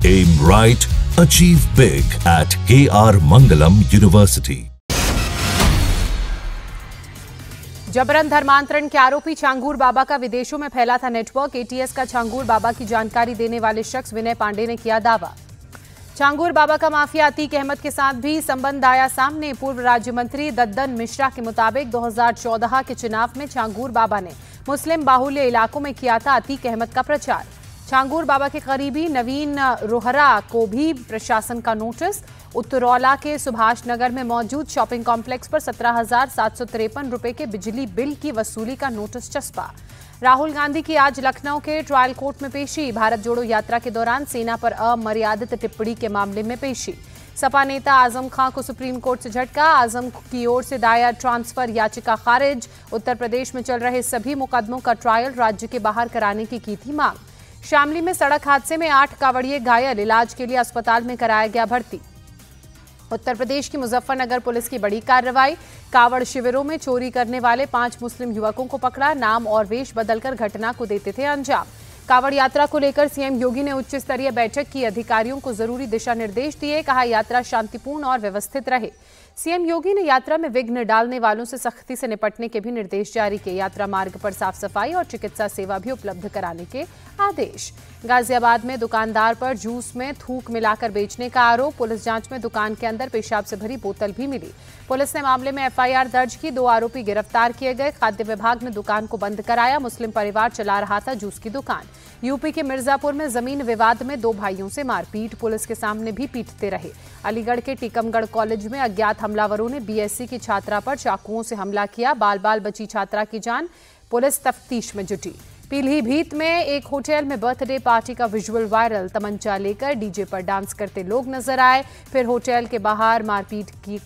Aim right, achieve big at KR Mangalam University. जबरन धर्मांतरण के आरोपी चांगूर बाबा का विदेशों में फैला था नेटवर्क। एटीएस का चांगूर बाबा की जानकारी देने वाले शख्स विनय पांडे ने किया दावा। चांगूर बाबा का माफिया अतीक अहमद के साथ भी संबंध आया सामने। पूर्व राज्य मंत्री दद्दन मिश्रा के मुताबिक 2014 के चुनाव में चांगूर बाबा ने मुस्लिम बाहुल्य इलाकों में किया था अतीक अहमद का प्रचार। चांगूर बाबा के करीबी नवीन रोहरा को भी प्रशासन का नोटिस। उत्तरौला के सुभाष नगर में मौजूद शॉपिंग कॉम्प्लेक्स पर 17,753 रुपए के बिजली बिल की वसूली का नोटिस चस्पा। राहुल गांधी की आज लखनऊ के ट्रायल कोर्ट में पेशी। भारत जोड़ो यात्रा के दौरान सेना पर अमर्यादित टिप्पणी के मामले में पेशी। सपा नेता आजम खां को सुप्रीम कोर्ट से झटका। आजम की ओर से दायर ट्रांसफर याचिका खारिज। उत्तर प्रदेश में चल रहे सभी मुकदमों का ट्रायल राज्य के बाहर कराने की थी मांग। शामली में सड़क हादसे में 8 कांवड़िए घायल, इलाज के लिए अस्पताल में कराया गया भर्ती। उत्तर प्रदेश की मुजफ्फरनगर पुलिस की बड़ी कार्रवाई। कावड़ शिविरों में चोरी करने वाले 5 मुस्लिम युवकों को पकड़ा। नाम और वेश बदलकर घटना को देते थे अंजाम। कावड़ यात्रा को लेकर सीएम योगी ने उच्च स्तरीय बैठक की। अधिकारियों को जरूरी दिशा निर्देश दिए। कहा यात्रा शांतिपूर्ण और व्यवस्थित रहे। सीएम योगी ने यात्रा में विघ्न डालने वालों से सख्ती से निपटने के भी निर्देश जारी किए। यात्रा मार्ग पर साफ सफाई और चिकित्सा सेवा भी उपलब्ध कराने के आदेश। गाजियाबाद में दुकानदार पर जूस में थूक मिलाकर बेचने का आरोप। पुलिस जांच में दुकान के अंदर पेशाब से भरी बोतल भी मिली। पुलिस ने मामले में एफआईआर दर्ज की। 2 आरोपी गिरफ्तार किए गए। खाद्य विभाग ने दुकान को बंद कराया। मुस्लिम परिवार चला रहा था जूस की दुकान। यूपी के मिर्जापुर में जमीन विवाद में 2 भाइयों से मारपीट। पुलिस के सामने भी पीटते रहे। अलीगढ़ के टीकमगढ़ कॉलेज में अज्ञात हमलावरों ने बीएससी की छात्रा पर चाकुओं से हमला किया। बाल बाल बची छात्रा की जान। पुलिस तफ्तीश में जुटी। पीलीभीत में एक होटल में बर्थडे पार्टी का विजुअल वायरल। तमंचा लेकर डीजे पर डांस करते लोग नजर आए। फिर होटल के बाहर मारपीट की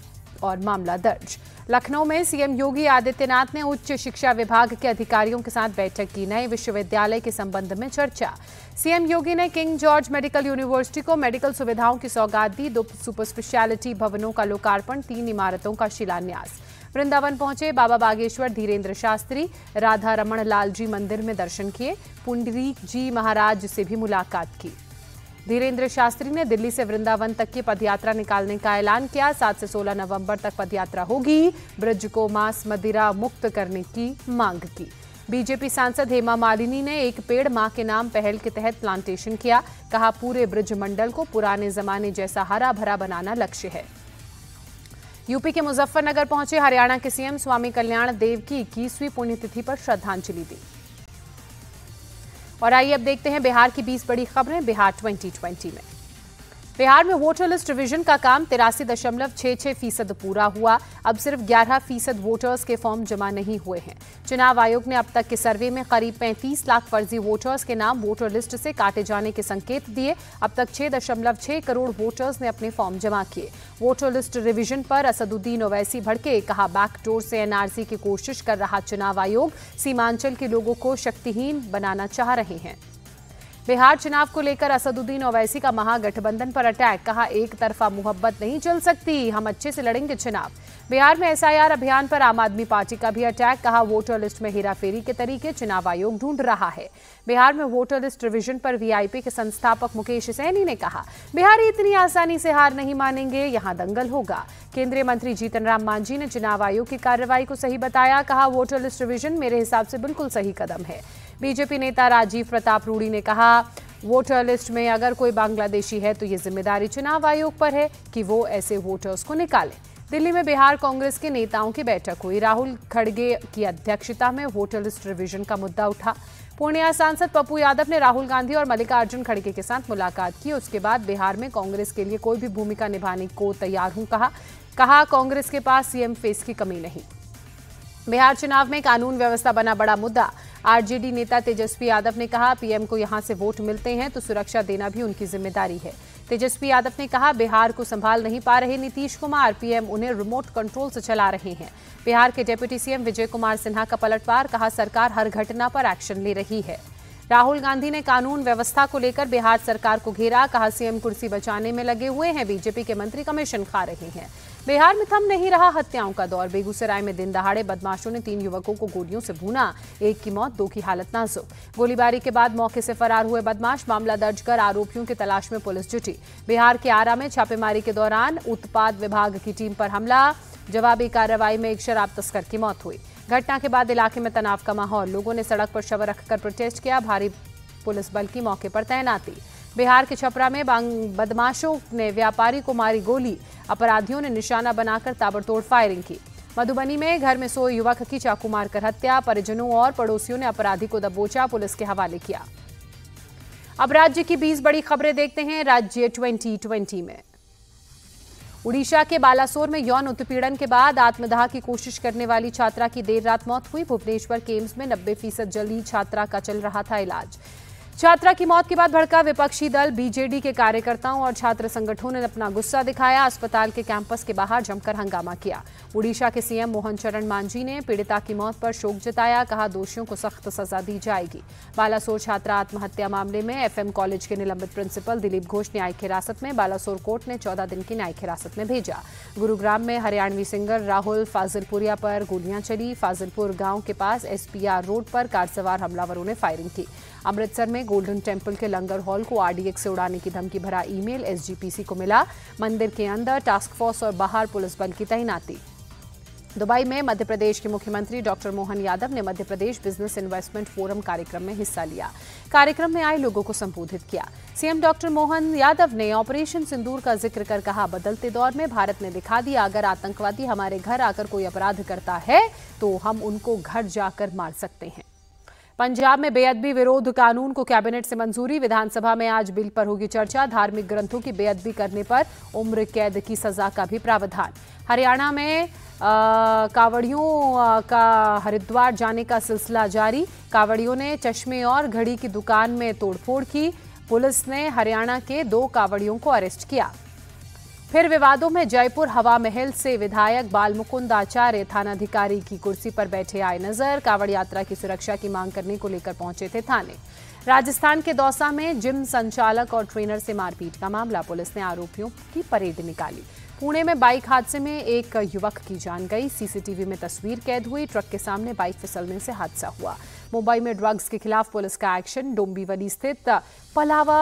और मामला दर्ज। लखनऊ में सीएम योगी आदित्यनाथ ने उच्च शिक्षा विभाग के अधिकारियों के साथ बैठक की। नए विश्वविद्यालय के संबंध में चर्चा। सीएम योगी ने किंग जॉर्ज मेडिकल यूनिवर्सिटी को मेडिकल सुविधाओं की सौगात दी। 2 सुपर स्पेशलिटी भवनों का लोकार्पण। 3 इमारतों का शिलान्यास। वृंदावन पहुंचे बाबा बागेश्वर धीरेन्द्र शास्त्री। राधा रमण लाल जी मंदिर में दर्शन किए। पुंडरीक जी महाराज से भी मुलाकात की। धीरेन्द्र शास्त्री ने दिल्ली से वृंदावन तक की पदयात्रा निकालने का ऐलान किया। 7 से 16 नवंबर तक पदयात्रा होगी। ब्रज को मांस मदिरा मुक्त करने की मांग की। बीजेपी सांसद हेमा मालिनी ने एक पेड़ मां के नाम पहल के तहत प्लांटेशन किया। कहा पूरे ब्रज मंडल को पुराने जमाने जैसा हरा भरा बनाना लक्ष्य है। यूपी के मुजफ्फरनगर पहुंचे हरियाणा के सीएम। स्वामी कल्याण देव की 21वीं पुण्यतिथि पर श्रद्धांजलि दी। और आइए अब देखते हैं बिहार की 20 बड़ी खबरें बिहार 2020 में। बिहार में वोटर लिस्ट रिवीजन का काम 83.66% पूरा हुआ। अब सिर्फ 11% वोटर्स के फॉर्म जमा नहीं हुए हैं। चुनाव आयोग ने अब तक के सर्वे में करीब 35 लाख फर्जी वोटर्स के नाम वोटर लिस्ट से काटे जाने के संकेत दिए। अब तक 6.6 करोड़ वोटर्स ने अपने फॉर्म जमा किए। वोटर लिस्ट रिवीजन पर असदुद्दीन ओवैसी भड़के। कहा बैकडोर से एनआरसी की कोशिश कर रहा चुनाव आयोग। सीमांचल के लोगों को शक्तिहीन बनाना चाह रहे हैं। बिहार चुनाव को लेकर असदुद्दीन ओवैसी का महागठबंधन पर अटैक। कहा एक तरफा मोहब्बत नहीं चल सकती, हम अच्छे से लड़ेंगे चुनाव। बिहार में एसआईआर अभियान पर आम आदमी पार्टी का भी अटैक। कहा वोटर लिस्ट में हेराफेरी के तरीके चुनाव आयोग ढूंढ रहा है। बिहार में वोटर लिस्ट रिवीजन पर वीआईपी के संस्थापक मुकेश सैनी ने कहा बिहारी इतनी आसानी से हार नहीं मानेंगे, यहां दंगल होगा। केंद्रीय मंत्री जीतन राम मांझी ने चुनाव आयोग की कार्रवाई को सही बताया। कहा वोटर लिस्ट रिवीजन मेरे हिसाब से बिल्कुल सही कदम है। बीजेपी नेता राजीव प्रताप रूडी ने कहा वोटर लिस्ट में अगर कोई बांग्लादेशी है तो ये जिम्मेदारी चुनाव आयोग पर है कि वो ऐसे वोटर्स को निकाले। दिल्ली में बिहार कांग्रेस के नेताओं की बैठक हुई। राहुल खड़गे की अध्यक्षता में वोटर लिस्ट रिवीजन का मुद्दा उठा। पूर्णिया सांसद पप्पू यादव ने राहुल गांधी और मल्लिकार्जुन खड़गे के साथ मुलाकात की। उसके बाद बिहार में कांग्रेस के लिए कोई भी भूमिका निभाने को तैयार हूं कहा कांग्रेस के पास सीएम फेस की कमी नहीं। बिहार चुनाव में कानून व्यवस्था बना बड़ा मुद्दा। आरजेडी नेता तेजस्वी यादव ने कहा पीएम को यहां से वोट मिलते हैं तो सुरक्षा देना भी उनकी जिम्मेदारी है। तेजस्वी यादव ने कहा बिहार को संभाल नहीं पा रहे नीतीश कुमार, पीएम उन्हें रिमोट कंट्रोल से चला रहे हैं। बिहार के डिप्टी सीएम विजय कुमार सिन्हा का पलटवार। कहा सरकार हर घटना पर एक्शन ले रही है। राहुल गांधी ने कानून व्यवस्था को लेकर बिहार सरकार को घेरा, कहा सीएम कुर्सी बचाने में लगे हुए हैं, बीजेपी के मंत्री कमीशन खा रहे हैं। बिहार में थम नहीं रहा हत्याओं का दौर। बेगूसराय में दिन दहाड़े बदमाशों ने 3 युवकों को गोलियों से भूना, एक की मौत, 2 की हालत नाजुक। गोलीबारी के बाद मौके से फरार हुए बदमाश, मामला दर्ज कर आरोपियों की तलाश में पुलिस जुटी। बिहार के आरा में छापेमारी के दौरान उत्पाद विभाग की टीम पर हमला, जवाबी कार्रवाई में एक शराब तस्कर की मौत हुई। घटना के बाद इलाके में तनाव का माहौल, लोगों ने सड़क पर शव रखकर प्रोटेस्ट किया, भारी पुलिस बल की मौके पर तैनाती। बिहार के छपरा में बदमाशों ने व्यापारी को मारी गोली, अपराधियों ने निशाना बनाकर ताबड़तोड़ फायरिंग की। मधुबनी में घर में सोए युवक की चाकू मारकर हत्या, परिजनों और पड़ोसियों ने अपराधी को दबोचा, पुलिस के हवाले किया। अब राज्य की 20 बड़ी खबरें देखते हैं राज्य 2020 में। उड़ीसा के बालासोर में यौन उत्पीड़न के बाद आत्मदाह की कोशिश करने वाली छात्रा की देर रात मौत हुई। भुवनेश्वर के एम्स में 90% जल्दी छात्रा का चल रहा था इलाज। छात्रा की मौत के बाद भड़का विपक्षी दल, बीजेडी के कार्यकर्ताओं और छात्र संगठनों ने अपना गुस्सा दिखाया, अस्पताल के कैंपस के बाहर जमकर हंगामा किया। उड़ीसा के सीएम मोहन चरण मांझी ने पीड़िता की मौत पर शोक जताया, कहा दोषियों को सख्त सजा दी जाएगी। बालासोर छात्रा आत्महत्या मामले में एफएम कॉलेज के निलंबित प्रिंसिपल दिलीप घोष न्यायिक हिरासत में, बालासोर कोर्ट ने 14 दिन की न्यायिक हिरासत में भेजा। गुरुग्राम में हरियाणवी सिंगर राहुल फाजिलपुरिया पर गोलियां चली। फाजिलपुर गांव के पास एसपीआर रोड पर कार सवार हमलावरों ने फायरिंग की। अमृतसर में गोल्डन टेम्पल के लंगर हॉल को आरडीएक्स से उड़ाने की धमकी भरा ईमेल एसजीपीसी को मिला। मंदिर के अंदर टास्क फोर्स और बाहर पुलिस बल की तैनाती। दुबई में मध्य प्रदेश के मुख्यमंत्री डॉक्टर मोहन यादव ने Madhya Pradesh business investment forum कार्यक्रम में हिस्सा लिया। कार्यक्रम में आए लोगों को संबोधित किया। सीएम डॉक्टर मोहन यादव ने ऑपरेशन सिंदूर का जिक्र कर कहा, बदलते दौर में भारत ने दिखा दिया, अगर आतंकवादी हमारे घर आकर कोई अपराध करता है तो हम उनको घर जाकर मार सकते हैं। पंजाब में बेअदबी विरोध कानून को कैबिनेट से मंजूरी। विधानसभा में आज बिल पर होगी चर्चा। धार्मिक ग्रंथों की बेअदबी करने पर उम्र कैद की सजा का भी प्रावधान। हरियाणा में कावड़ियों का हरिद्वार जाने का सिलसिला जारी। कावड़ियों ने चश्मे और घड़ी की दुकान में तोड़फोड़ की। पुलिस ने हरियाणा के 2 कावड़ियों को अरेस्ट किया। फिर विवादों में जयपुर हवा महल से विधायक बालमुकुंद आचार्य थानाधिकारी की कुर्सी पर बैठे आए नजर। कावड़ यात्रा की सुरक्षा की मांग करने को लेकर पहुंचे थे थाने। राजस्थान के दौसा में जिम संचालक और ट्रेनर से मारपीट का मामला, पुलिस ने आरोपियों की परेड निकाली। पुणे में बाइक हादसे में एक युवक की जान गई। सीसीटीवी में तस्वीर कैद हुई। ट्रक के सामने बाइक फिसलने से हादसा हुआ। मुंबई में ड्रग्स के खिलाफ पुलिस का एक्शन। डोंबिवली स्थित पलावा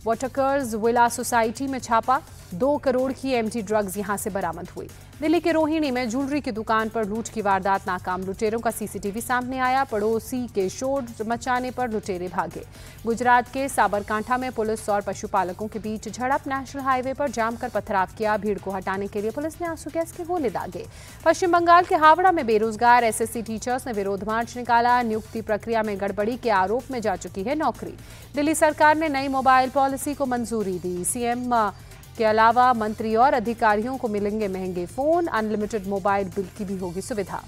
वाटरकर्स विला सोसाइटी में छापा। 2 करोड़ की एमटी ड्रग्स यहां से बरामद हुई। दिल्ली के रोहिणी में ज्वेलरी की दुकान पर लूट की वारदात नाकाम, लुटेरों का सीसीटीवी सामने आया। पड़ोसी के शोर मचाने पर लुटेरे भागे। गुजरात के साबरकांठा में पुलिस और पशुपालकों के बीच झड़प। नेशनल हाईवे पर जाम कर पथराव किया। भीड़ को हटाने के लिए पुलिस ने आंसू गैस के गोले दागे। पश्चिम बंगाल के हावड़ा में बेरोजगार एसएससी टीचर्स ने विरोध मार्च निकाला। नियुक्ति प्रक्रिया में गड़बड़ी के आरोप में जा चुकी है नौकरी। दिल्ली सरकार ने नई मोबाइल पॉलिसी को मंजूरी दी। सीएम के अलावा मंत्री और अधिकारियों को मिलेंगे महंगे फोन। अनलिमिटेड मोबाइल बिल की भी होगी सुविधा।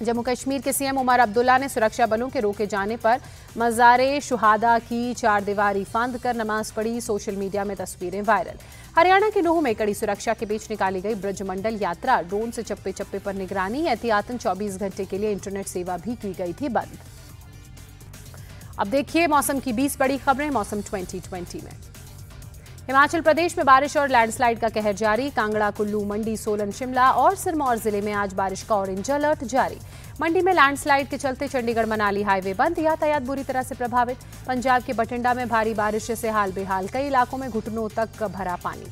जम्मू कश्मीर के सीएम उमर अब्दुल्ला ने सुरक्षा बलों के रोके जाने पर मज़ारे शुहादा की 4 दीवारी फांद कर नमाज पढ़ी। सोशल मीडिया में तस्वीरें वायरल। हरियाणा के नूह में कड़ी सुरक्षा के बीच निकाली गई ब्रजमंडल यात्रा। ड्रोन से चप्पे चप्पे पर निगरानी। एहतियातन 24 घंटे के लिए इंटरनेट सेवा भी की गई थी बंद। अब देखिए मौसम की 20 बड़ी खबरें मौसम 2020 में। हिमाचल प्रदेश में बारिश और लैंडस्लाइड का कहर जारी। कांगड़ा, कुल्लू, मंडी, सोलन, शिमला और सिरमौर जिले में आज बारिश का ऑरेंज अलर्ट जारी। मंडी में लैंडस्लाइड के चलते चंडीगढ़ मनाली हाईवे बंद, यातायात बुरी तरह से प्रभावित। पंजाब के बठिंडा में भारी बारिश से हाल बेहाल, कई इलाकों में घुटनों तक भरा पानी।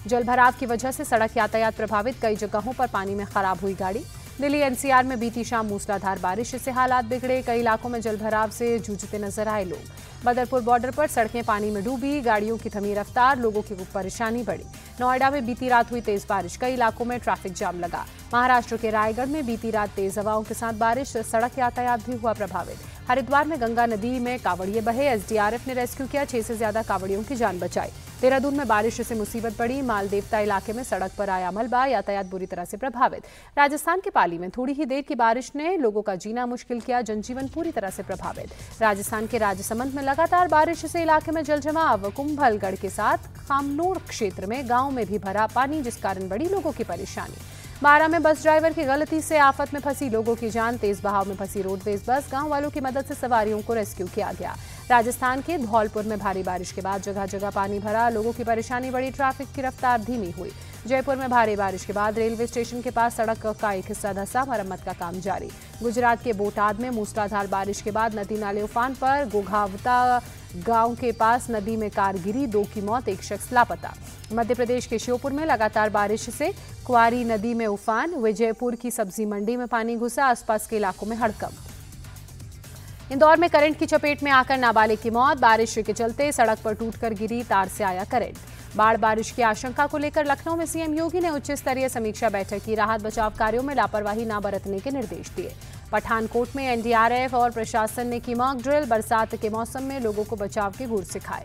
जलभराव की वजह से सड़क यातायात प्रभावित, कई जगहों पर पानी में खराब हुई गाड़ी। दिल्ली एनसीआर में बीती शाम मूसलाधार बारिश से हालात बिगड़े, कई इलाकों में जलभराव से जूझते नजर आए लोग। बदरपुर बॉर्डर पर सड़कें पानी में डूबी, गाड़ियों की थमी रफ्तार, लोगों की परेशानी बढ़ी। नोएडा में बीती रात हुई तेज बारिश, कई इलाकों में ट्रैफिक जाम लगा। महाराष्ट्र के रायगढ़ में बीती रात तेज हवाओं के साथ बारिश, सड़क यातायात भी हुआ प्रभावित। हरिद्वार में गंगा नदी में कांवड़िए बहे, एसडीआरएफ ने रेस्क्यू किया, 6 से ज्यादा कांवड़ियों की जान बचाई। देहरादून में बारिश से मुसीबत बढ़ी, मालदेवता इलाके में सड़क पर आया मलबा, यातायात बुरी तरह से प्रभावित। राजस्थान के पाली में थोड़ी ही देर की बारिश ने लोगों का जीना मुश्किल किया, जनजीवन पूरी तरह से प्रभावित। राजस्थान के राजसमंद में लगातार बारिश से इलाके में जलजमाव, कुंभलगढ़ के साथ खामनोर क्षेत्र में गांव में भी भरा पानी, जिस कारण बड़ी लोगों की परेशानी। बारां में बस ड्राइवर की गलती से आफत में फंसी लोगों की जान, तेज बहाव में फंसी रोडवेज बस, गांव वालों की मदद से सवारियों को रेस्क्यू किया गया। राजस्थान के धौलपुर में भारी बारिश के बाद जगह जगह पानी भरा, लोगों की परेशानी बढ़ी, ट्रैफिक की रफ्तार धीमी हुई। जयपुर में भारी बारिश के बाद रेलवे स्टेशन के पास सड़क का एक हिस्सा धंसा, मरम्मत का काम जारी। गुजरात के बोटाद में मूसलाधार बारिश के बाद नदी नाले उफान पर, गोघावता गांव के पास नदी में कार गिरी, 2 की मौत, 1 शख्स लापता। मध्य प्रदेश के श्योपुर में लगातार बारिश से क्वारी नदी में उफान, विजयपुर की सब्जी मंडी में पानी घुसा, आसपास के इलाकों में हड़कंप। इंदौर में करंट की चपेट में आकर नाबालिग की मौत, बारिश के चलते सड़क पर टूटकर गिरी तार से आया करंट। बाढ़ बारिश की आशंका को लेकर लखनऊ में सीएम योगी ने उच्च स्तरीय समीक्षा बैठक की, राहत बचाव कार्यों में लापरवाही न बरतने के निर्देश दिए। पठानकोट में एनडीआरएफ और प्रशासन ने की मॉक ड्रिल, बरसात के मौसम में लोगों को बचाव के गुर सिखाए।